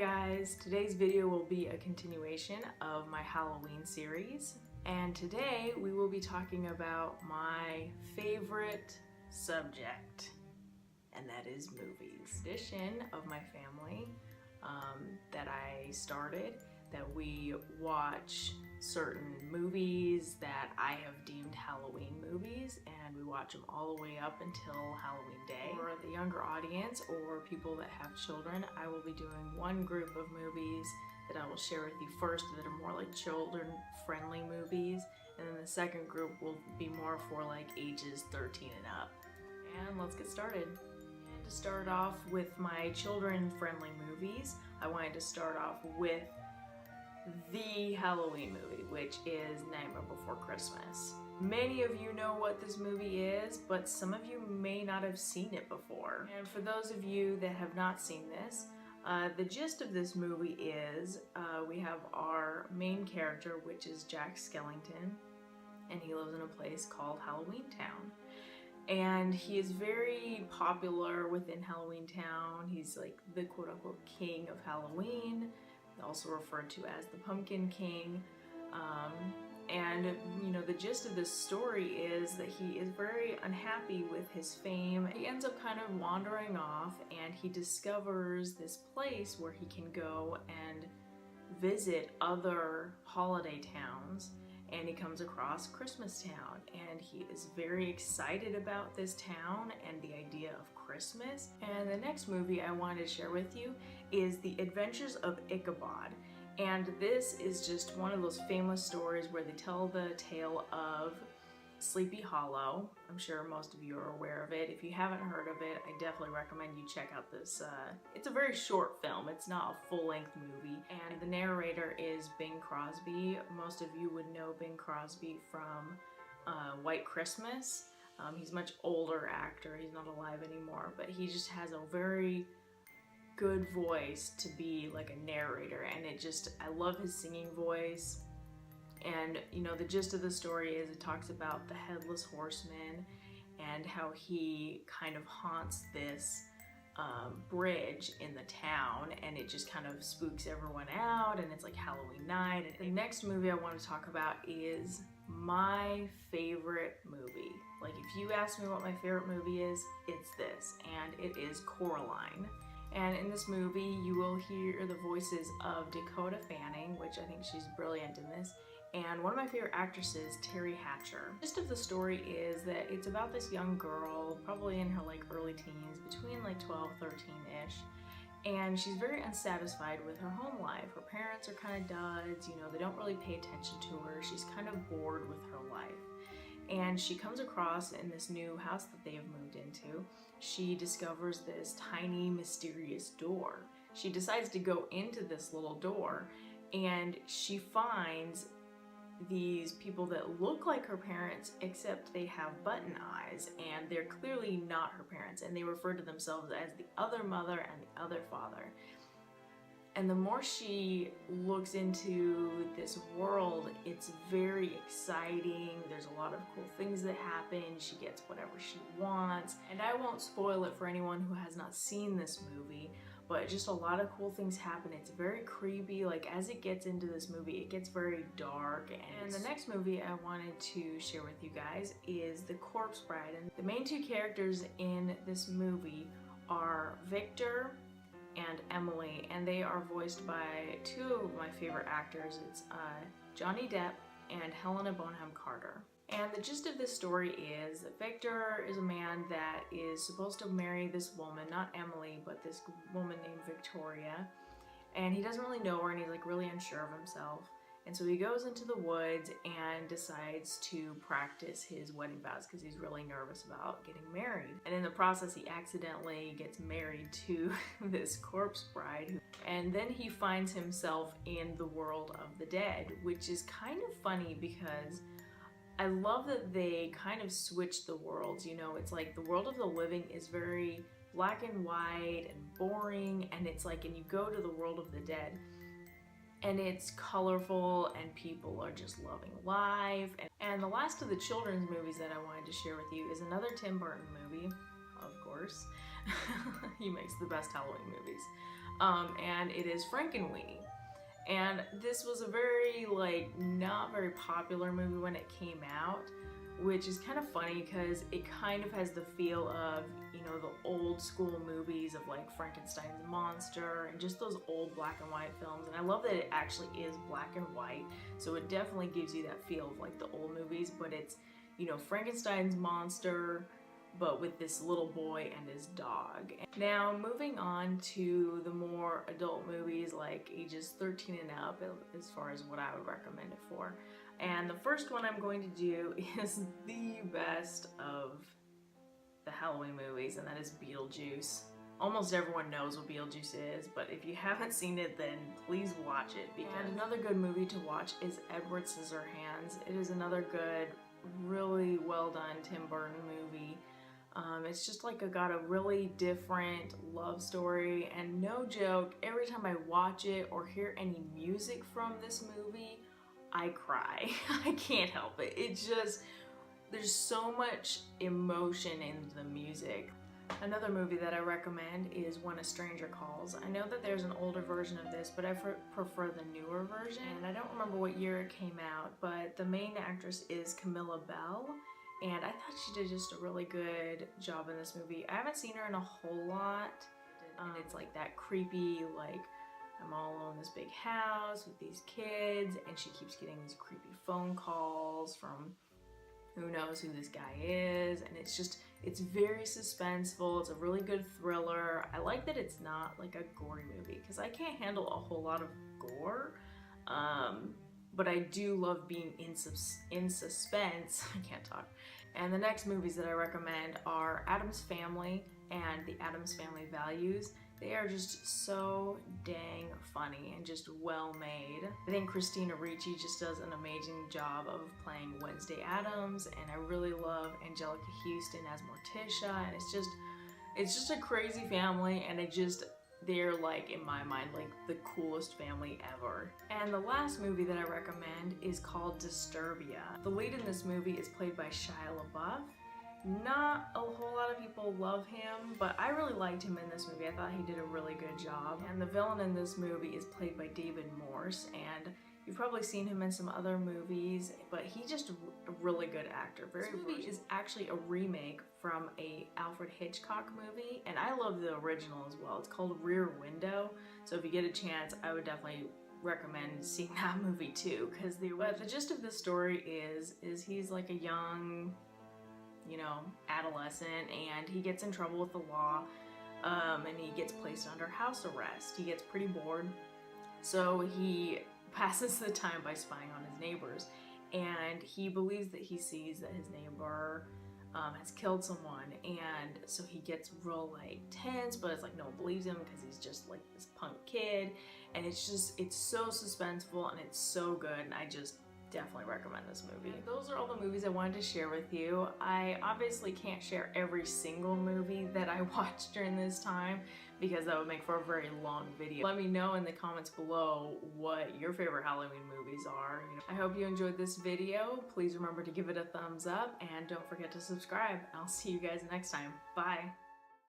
guys, today's video will be a continuation of my Halloween series, and today we will be talking about my favorite subject, and that is movies. Tradition of my family that I started, that we watch certain movies that I have deemed Halloween movies, and we watch them all the way up until Halloween Day. For the younger audience or people that have children, I will be doing one group of movies that I will share with you first that are more like children-friendly movies, and then the second group will be more for like ages 13 and up. And let's get started. And to start off with my children-friendly movies, I wanted to start off with the Halloween movie, which is Nightmare Before Christmas. Many of you know what this movie is, but some of you may not have seen it before. And for those of you that have not seen this, the gist of this movie is we have our main character, which is Jack Skellington, and he lives in a place called Halloween Town. And he is very popular within Halloween Town. He's like the quote-unquote king of Halloween, also referred to as the Pumpkin King. And you know, the gist of this story is that he is very unhappy with his fame. He ends up kind of wandering off, and he discovers this place where he can go and visit other holiday towns, and he comes across Christmas Town, and he is very excited about this town and the idea of Christmas. And the next movie I wanted to share with you is The Adventures of Ichabod. And this is just one of those famous stories where they tell the tale of Sleepy Hollow. I'm sure most of you are aware of it. If you haven't heard of it, I definitely recommend you check out this. It's a very short film. It's not a full-length movie. And the narrator is Bing Crosby. Most of you would know Bing Crosby from White Christmas. He's a much older actor. He's not alive anymore, but he just has a very good voice to be like a narrator, and I love his singing voice. And you know, the gist of the story is it talks about the Headless Horseman and how he kind of haunts this bridge in the town, and it just kind of spooks everyone out, and it's like Halloween night. And the next movie I want to talk about is my favorite movie. Like, if you ask me what my favorite movie is, it's this, and it is Coraline. And in this movie, you will hear the voices of Dakota Fanning, which I think she's brilliant in this, and one of my favorite actresses, Terry Hatcher. The gist of the story is that it's about this young girl, probably in her like early teens, between like 12, 13-ish, and she's very unsatisfied with her home life. Her parents are kind of duds, you know, they don't really pay attention to her. She's kind of bored with her life. And she comes across, in this new house that they have moved into, she discovers this tiny, mysterious door. She decides to go into this little door, and she finds these people that look like her parents, except they have button eyes, and they're clearly not her parents, and they refer to themselves as the other mother and the other father. And the more she looks into this world, it's very exciting. There's a lot of cool things that happen. She gets whatever she wants. And I won't spoil it for anyone who has not seen this movie, but just a lot of cool things happen. It's very creepy. Like, as it gets into this movie, it gets very dark. And the next movie I wanted to share with you guys is The Corpse Bride. And the main two characters in this movie are Victor and Emily, and they are voiced by two of my favorite actors. It's Johnny Depp and Helena Bonham Carter. And the gist of this story is that Victor is a man that is supposed to marry this woman, not Emily, but this woman named Victoria, and he doesn't really know her, and he's like really unsure of himself. And so he goes into the woods and decides to practice his wedding vows because he's really nervous about getting married. And in the process, he accidentally gets married to this corpse bride. And then he finds himself in the world of the dead, which is kind of funny because I love that they kind of switch the worlds. You know, it's like the world of the living is very black and white and boring, and it's like, and you go to the world of the dead, and it's colorful, and people are just loving life. And the last of the children's movies that I wanted to share with you is another Tim Burton movie, of course. He makes the best Halloween movies. and it is Frankenweenie. And this was a very, not very popular movie when it came out, which is kind of funny because it kind of has the feel of, the old school movies of Frankenstein's monster and just those old black and white films. And I love that it actually is black and white, so it definitely gives you that feel of the old movies, but it's, Frankenstein's monster, but with this little boy and his dog. Now, moving on to the more adult movies, like ages 13 and up, as far as what I would recommend it for. And the first one I'm going to do is the best of the Halloween movies, and that is Beetlejuice. Almost everyone knows what Beetlejuice is, but if you haven't seen it, then please watch it. And another good movie to watch is Edward Scissorhands. It is another good, really well done Tim Burton movie. It's just got a really different love story, and no joke, every time I watch it or hear any music from this movie, I cry. I can't help it. It's just, there's so much emotion in the music. Another movie that I recommend is When a Stranger Calls. I know that there's an older version of this, but I prefer the newer version. And I don't remember what year it came out, but the main actress is Camilla Bell. And I thought she did just a really good job in this movie. I haven't seen her in a whole lot. And it's that creepy, I'm all alone in this big house with these kids, and she keeps getting these creepy phone calls from who knows who this guy is, and it's very suspenseful. It's a really good thriller. I like that it's not a gory movie, because I can't handle a whole lot of gore, but I do love being in suspense. I can't talk. And the next movies that I recommend are Addams Family and The Addams Family Values. They are just so dang funny and just well made. I think Christina Ricci just does an amazing job of playing Wednesday Addams, and I really love Angelica Houston as Morticia, and it's just a crazy family, and they're in my mind the coolest family ever. And the last movie that I recommend is called Disturbia. The lead in this movie is played by Shia LaBeouf. Not a whole lot of people love him, but I really liked him in this movie. I thought he did a really good job. And the villain in this movie is played by David Morse, and you've probably seen him in some other movies, but he's just a really good actor. This movie is actually a remake from a Alfred Hitchcock movie, and I love the original as well. It's called Rear Window, so if you get a chance, I would definitely recommend seeing that movie too, because the gist of the story is he's a young, adolescent, and he gets in trouble with the law, and he gets placed under house arrest. He gets pretty bored, so he passes the time by spying on his neighbors, and he believes that he sees that his neighbor has killed someone, and so he gets real tense, but it's no one believes him because he's just this punk kid, and it's so suspenseful, and it's so good, and I just definitely recommend this movie. Those are all the movies I wanted to share with you. I obviously can't share every single movie that I watched during this time, because that would make for a very long video. Let me know in the comments below what your favorite Halloween movies are. I hope you enjoyed this video. Please remember to give it a thumbs up, and don't forget to subscribe. I'll see you guys next time. Bye.